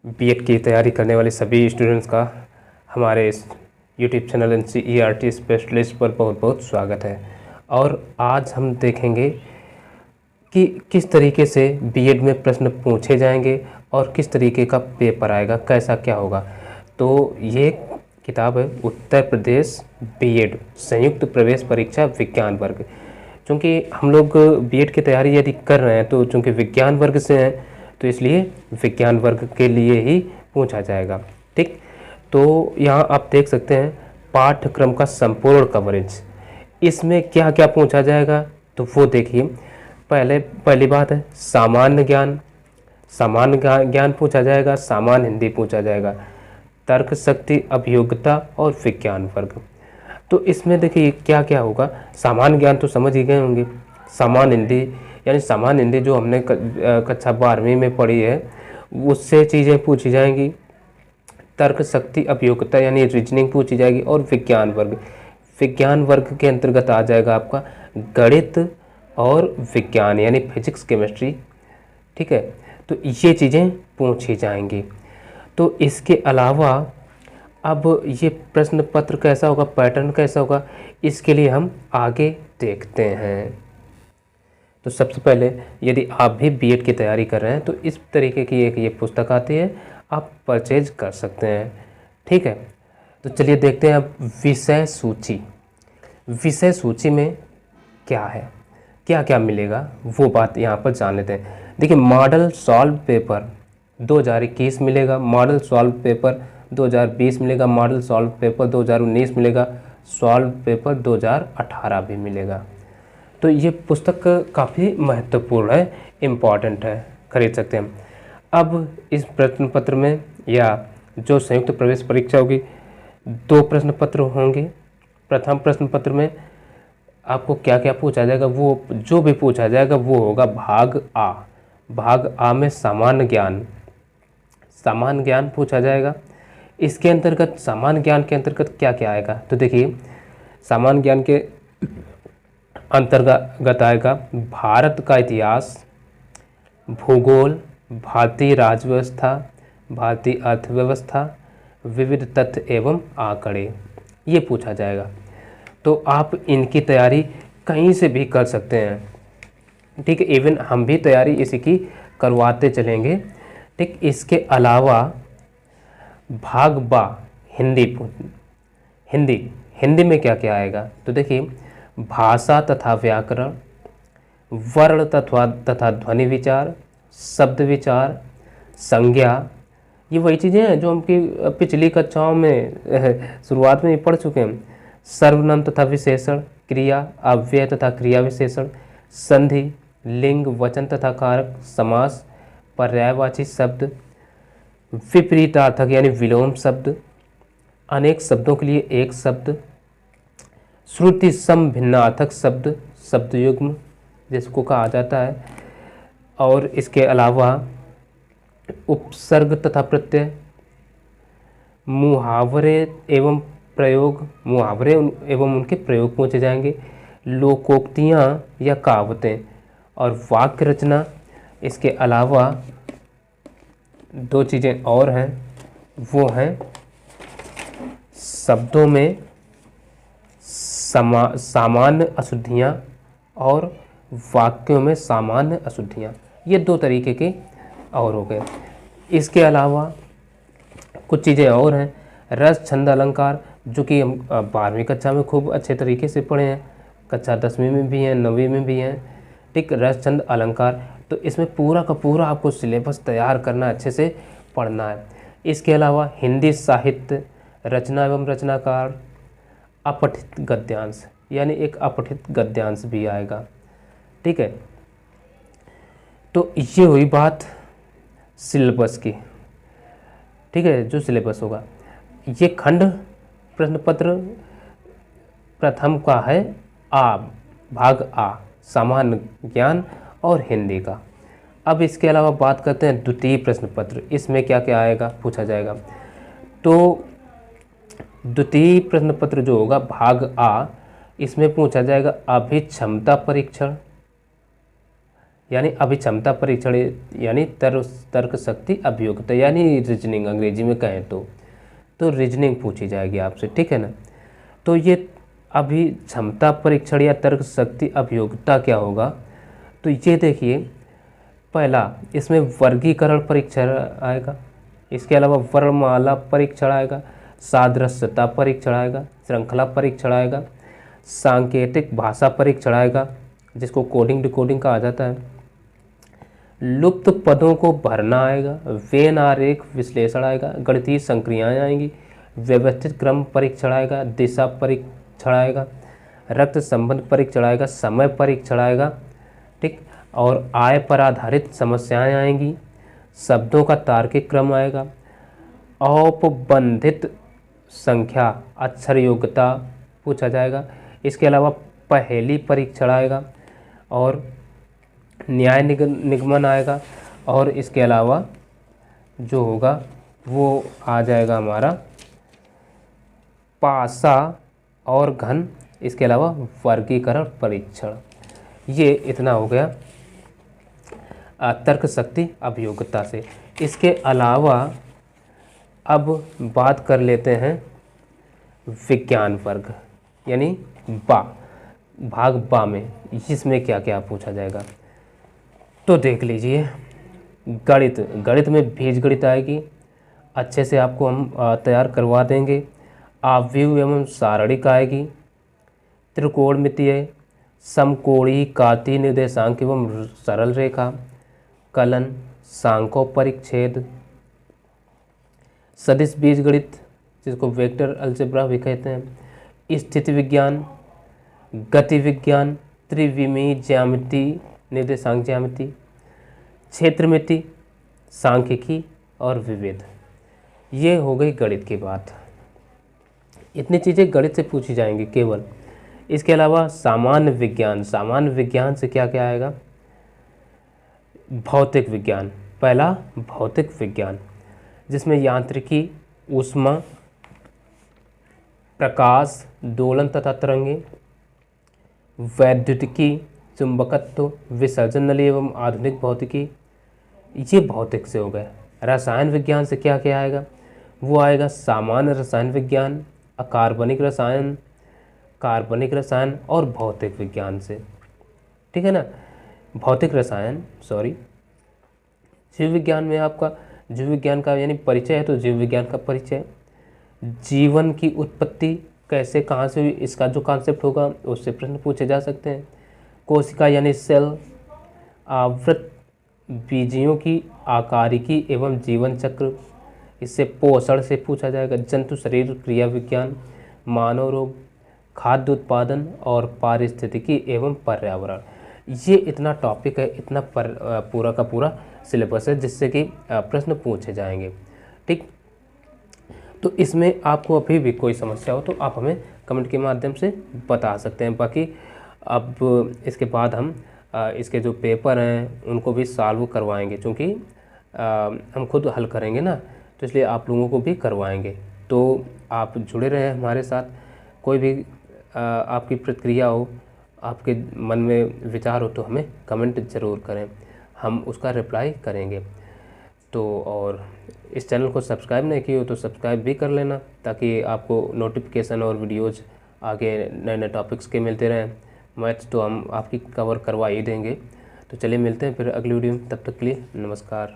BEd की तैयारी करने वाले सभी स्टूडेंट्स का हमारे इस यूट्यूब चैनल एनसीईआरटी स्पेशलिस्ट पर बहुत बहुत स्वागत है। और आज हम देखेंगे कि किस तरीके से बीएड में प्रश्न पूछे जाएंगे और किस तरीके का पेपर आएगा, कैसा क्या होगा। तो ये किताब है उत्तर प्रदेश बीएड संयुक्त प्रवेश परीक्षा विज्ञान वर्ग। चूँकि हम लोग बीएड की तैयारी यदि कर रहे हैं तो चूँकि विज्ञान वर्ग से हैं तो इसलिए विज्ञान वर्ग के लिए ही पूछा जाएगा। ठीक, तो यहाँ आप देख सकते हैं पाठ्यक्रम का संपूर्ण कवरेज, इसमें क्या क्या पूछा जाएगा तो वो देखिए। पहली बात है सामान्य ज्ञान, ज्ञान पूछा जाएगा, सामान्य हिंदी पूछा जाएगा, तर्क शक्ति, अभियोग्यता और विज्ञान वर्ग। तो इसमें देखिए क्या क्या होगा। सामान्य ज्ञान तो समझ ही गए होंगे। सामान्य हिंदी यानी सामान्य हिंदी जो हमने कक्षा 12वीं में पढ़ी है उससे चीज़ें पूछी जाएंगी। तर्क शक्ति, अभियोग्यता यानी रीजनिंग पूछी जाएगी। और विज्ञान वर्ग के अंतर्गत आ जाएगा आपका गणित और विज्ञान यानी फिजिक्स, केमिस्ट्री। ठीक है, तो ये चीज़ें पूछी जाएंगी। तो इसके अलावा अब ये प्रश्न पत्र कैसा होगा, पैटर्न कैसा होगा, इसके लिए हम आगे देखते हैं। तो सबसे पहले यदि आप भी बीएड की तैयारी कर रहे हैं तो इस तरीके की एक ये पुस्तक आती है, आप परचेज कर सकते हैं। ठीक है, तो चलिए देखते हैं अब विषय सूची। विषय सूची में क्या है, क्या क्या मिलेगा वो बात यहाँ पर जान लेते हैं। देखिए मॉडल सॉल्व पेपर 2021 मिलेगा, मॉडल सॉल्व पेपर 2020 मिलेगा, मॉडल सॉल्व पेपर 2019 मिलेगा, सॉल्व पेपर 2018 भी मिलेगा। तो ये पुस्तक काफ़ी महत्वपूर्ण है, इम्पॉर्टेंट है, खरीद सकते हैं। अब इस प्रश्न पत्र में या जो संयुक्त प्रवेश परीक्षा होगी 2 प्रश्न पत्र होंगे। प्रथम प्रश्न पत्र में आपको क्या क्या पूछा जाएगा, वो जो भी पूछा जाएगा वो होगा भाग आ। भाग आ में सामान्य ज्ञान पूछा जाएगा। इसके अंतर्गत सामान्य ज्ञान के अंतर्गत क्या क्या आएगा तो देखिए सामान्य ज्ञान के अंतर्गत आएगा भारत का इतिहास, भूगोल, भारतीय राज्य व्यवस्था, भारतीय अर्थव्यवस्था, विविध तथ्य एवं आंकड़े, ये पूछा जाएगा। तो आप इनकी तैयारी कहीं से भी कर सकते हैं। ठीक है, इवन हम भी तैयारी इसी की करवाते चलेंगे। ठीक, इसके अलावा भाग बा हिंदी में क्या क्या आएगा तो देखिए भाषा तथा व्याकरण, वर्ण तथा ध्वनि विचार, शब्द विचार, संज्ञा, ये वही चीज़ें हैं जो हम पिछली कक्षाओं में शुरुआत में ही पढ़ चुके हैं। सर्वनाम तथा विशेषण, क्रिया, अव्यय तथा क्रिया विशेषण, संधि, लिंग, वचन तथा कारक, समास, पर्यायवाची शब्द, विपरीतार्थक यानी विलोम शब्द, अनेक शब्दों के लिए एक शब्द, श्रुति सम भिन्नार्थक शब्द, शब्द युग्म जिसको कहा जाता है। और इसके अलावा उपसर्ग तथा प्रत्यय, मुहावरे एवं उनके प्रयोग पूछे जाएंगे, लोकोक्तियाँ या कहावतें और वाक्य रचना। इसके अलावा 2 चीज़ें और हैं, वो हैं शब्दों में सामान्य अशुद्धियाँ और वाक्यों में सामान्य अशुद्धियाँ, ये 2 तरीके के और हो गए। इसके अलावा कुछ चीज़ें और हैं, रस, छंद, अलंकार, जो कि हम 12वीं कक्षा में खूब अच्छे तरीके से पढ़े हैं, कक्षा 10वीं में भी हैं, 9वीं में भी हैं। ठीक, रस, छंद, अलंकार, तो इसमें पूरा का पूरा आपको सिलेबस तैयार करना, अच्छे से पढ़ना है। इसके अलावा हिंदी साहित्य, रचना एवं रचनाकार, अपठित गद्यांश यानी एक अपठित गद्यांश भी आएगा। ठीक है, तो ये हुई बात सिलेबस की। ठीक है, जो सिलेबस होगा ये खंड प्रश्न पत्र प्रथम का है भाग आ, सामान्य ज्ञान और हिंदी का। अब इसके अलावा बात करते हैं द्वितीय प्रश्न पत्र, इसमें क्या क्या आएगा पूछा जाएगा। तो द्वितीय प्रश्न पत्र जो होगा भाग आ, इसमें पूछा जाएगा अभिक्षमता परीक्षण, यानी अभिक्षमता परीक्षण यानी तर्क शक्ति अभियोग्यता यानी रीजनिंग अंग्रेजी में कहें तो रीजनिंग पूछी जाएगी आपसे, ठीक है ना। तो ये अभिक्षमता परीक्षण या तर्क शक्ति अभियोग्यता क्या होगा, तो ये देखिए पहला इसमें वर्गीकरण परीक्षण आएगा, इसके अलावा वर्णमाला परीक्षण आएगा, सादृश्यता परीक्षण आएगा, श्रृंखला परीक्षण आएगा, सांकेतिक भाषा परीक्षण आएगा जिसको कोडिंग डिकोडिंग कहा जाता है, लुप्त पदों को भरना आएगा, वेन आरेख विश्लेषण आएगा, गणितीय संक्रियाएं आएंगी, व्यवस्थित क्रम परीक्षण आएगा, दिशा परीक्षण आएगा, रक्त संबंध परीक्षण आएगा, समय परीक्षण आएगा, ठीक, और आय पर आधारित समस्याएं आएंगी, शब्दों का तार्किक क्रम आएगा, औपबंधित संख्या अक्षर योग्यता पूछा जाएगा, इसके अलावा पहेली परीक्षण आएगा और न्याय निगमन आएगा, और इसके अलावा जो होगा वो आ जाएगा हमारा पासा और घन, इसके अलावा वर्गीकरण परीक्षण। ये इतना हो गया तर्क शक्ति अभियोग्यता से। इसके अलावा अब बात कर लेते हैं विज्ञान वर्ग यानी भाग बा में, इसमें क्या क्या पूछा जाएगा। तो देख लीजिए, गणित में बीजगणित आएगी, अच्छे से आपको हम तैयार करवा देंगे। आव्यूह एवं सारणिक आएगी, त्रिकोणमितीय, समकोणीय, काती निर्देशांक एवं सरल रेखा, कलन, सांख्य परिच्छेद, सदिश बीजगणित जिसको वेक्टर अलजेब्रा भी कहते हैं, स्थिति विज्ञान, गति विज्ञान, त्रिविमीय ज्यामिति, निर्देशांक ज्यामिति, क्षेत्रमिति, सांख्यिकी और विविध। ये हो गई गणित की बात। इतनी चीज़ें गणित से पूछी जाएंगी केवल। इसके अलावा सामान्य विज्ञान से क्या क्या आएगा, भौतिक विज्ञान, पहला भौतिक विज्ञान जिसमें यांत्रिकी, ऊष्मा, प्रकाश, दोलन तथा तरंगे, वैद्युतिकी, चुंबकत्व, विसर्जन नली एवं आधुनिक भौतिकी, ये भौतिक से हो गए। रसायन विज्ञान से क्या क्या आएगा, वो आएगा सामान्य रसायन विज्ञान, अकार्बनिक रसायन, कार्बनिक रसायन और भौतिक विज्ञान से, ठीक है ना। भौतिक रसायन जीव विज्ञान में आपका जीव विज्ञान का यानी परिचय है, तो जीव विज्ञान का परिचय, जीवन की उत्पत्ति कैसे कहाँ से हुई, इसका जो कॉन्सेप्ट होगा उससे प्रश्न पूछे जा सकते हैं। कोशिका यानी सेल, आवृत बीजियों की आकारिकी एवं जीवन चक्र, इससे पोषण से पूछा जाएगा। जंतु शरीर क्रिया विज्ञान, मानव रोग, खाद्य उत्पादन और पारिस्थितिकी एवं पर्यावरण। ये इतना टॉपिक है, इतना पूरा का पूरा सिलेबस है जिससे कि प्रश्न पूछे जाएंगे, ठीक। तो इसमें आपको अभी भी कोई समस्या हो तो आप हमें कमेंट के माध्यम से बता सकते हैं। बाकी अब इसके बाद हम इसके जो पेपर हैं उनको भी सॉल्व करवाएंगे, क्योंकि हम खुद हल करेंगे ना, तो इसलिए आप लोगों को भी करवाएंगे। तो आप जुड़े रहें हमारे साथ। कोई भी आपकी प्रतिक्रिया हो, आपके मन में विचार हो तो हमें कमेंट ज़रूर करें, हम उसका रिप्लाई करेंगे। तो और इस चैनल को सब्सक्राइब नहीं किए हो तो सब्सक्राइब भी कर लेना, ताकि आपको नोटिफिकेशन और वीडियोज़ आगे नए नए टॉपिक्स के मिलते रहें। मैथ्स तो हम आपकी कवर करवा ही देंगे। तो चलिए मिलते हैं फिर अगली वीडियो में, तब तक के लिए नमस्कार।